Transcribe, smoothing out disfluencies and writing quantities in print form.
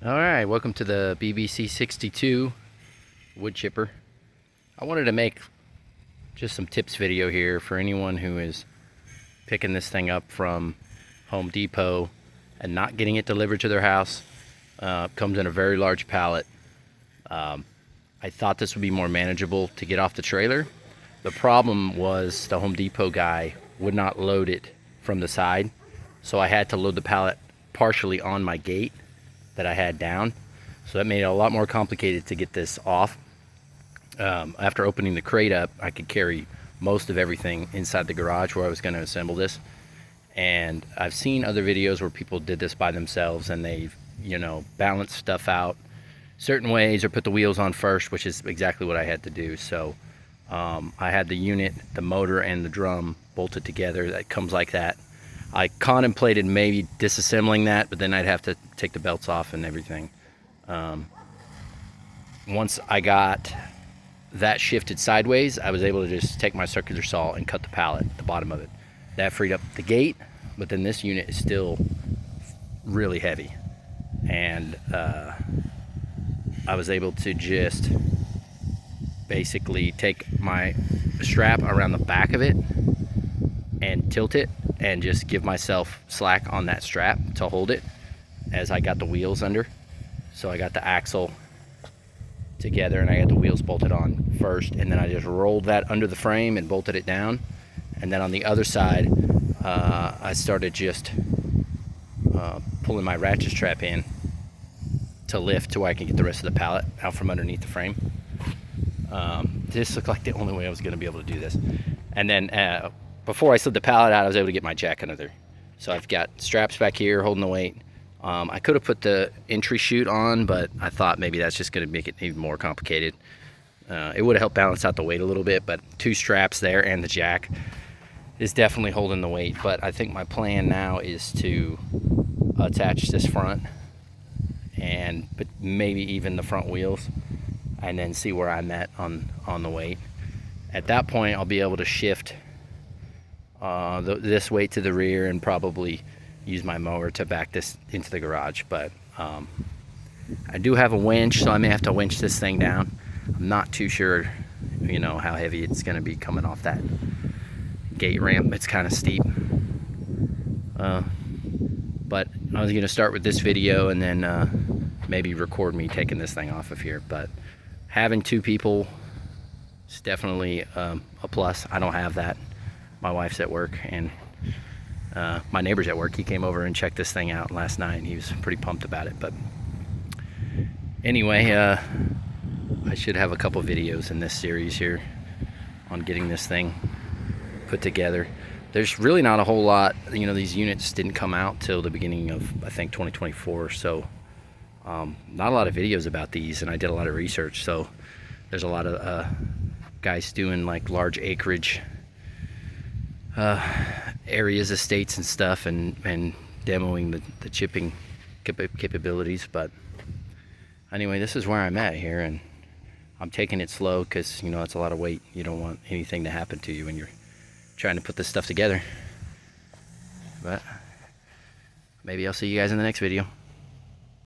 Alright, welcome to the BBC-62 wood chipper. I wanted to make just some tips video here for anyone who is picking this thing up from Home Depot and not getting it delivered to their house. It comes in a very large pallet. I thought this would be more manageable to get off the trailer. The problem was the Home Depot guy would not load it from the side, so I had to load the pallet partially on my gate that I had down, so that made it a lot more complicated to get this off. After opening the crate up, I could carry most of everything inside the garage where I was going to assemble this, and I've seen other videos where people did this by themselves and they've, balanced stuff out certain ways or put the wheels on first, which is exactly what I had to do. So I had the unit, the motor, and the drum bolted together. That comes like that. I contemplated maybe disassembling that, but then I'd have to take the belts off and everything. Once I got that shifted sideways, I was able to just take my circular saw and cut the pallet, the bottom of it. That freed up the gate, but then this unit is still really heavy. And I was able to just basically take my strap around the back of it and tilt it and just give myself slack on that strap to hold it as I got the wheels under. So I got the axle together and I got the wheels bolted on first, and then I just rolled that under the frame and bolted it down. And then on the other side, I started just pulling my ratchet strap in to lift to where I can get the rest of the pallet out from underneath the frame. This looked like the only way I was going to be able to do this. And then before I slid the pallet out, I was able to get my jack under there. So I've got straps back here holding the weight. I could have put the entry chute on, but I thought maybe that's just going to make it even more complicated. It would have helped balance out the weight a little bit, but two straps there and the jack is definitely holding the weight. But I think my plan now is to attach this front and but maybe even the front wheels, and then see where I'm at on the weight. At that point, I'll be able to shift this weight to the rear and probably use my mower to back this into the garage. But I do have a winch, so I may have to winch this thing down. I'm not too sure, how heavy it's going to be coming off that gate ramp. It's kind of steep. But I was going to start with this video and then maybe record me taking this thing off of here. But having two people is definitely a plus. I don't have that. My wife's at work, and my neighbor's at work. He came over and checked this thing out last night, and he was pretty pumped about it. But anyway, I should have a couple videos in this series here on getting this thing put together. There's really not a whole lot. These units didn't come out till the beginning of, I think, 2024. So not a lot of videos about these, and I did a lot of research. So there's a lot of guys doing like large acreage areas, estates and stuff, and demoing the chipping capabilities. But anyway, this is where I'm at here, and I'm taking it slow because it's a lot of weight. You don't want anything to happen to you when you're trying to put this stuff together. But maybe I'll see you guys in the next video.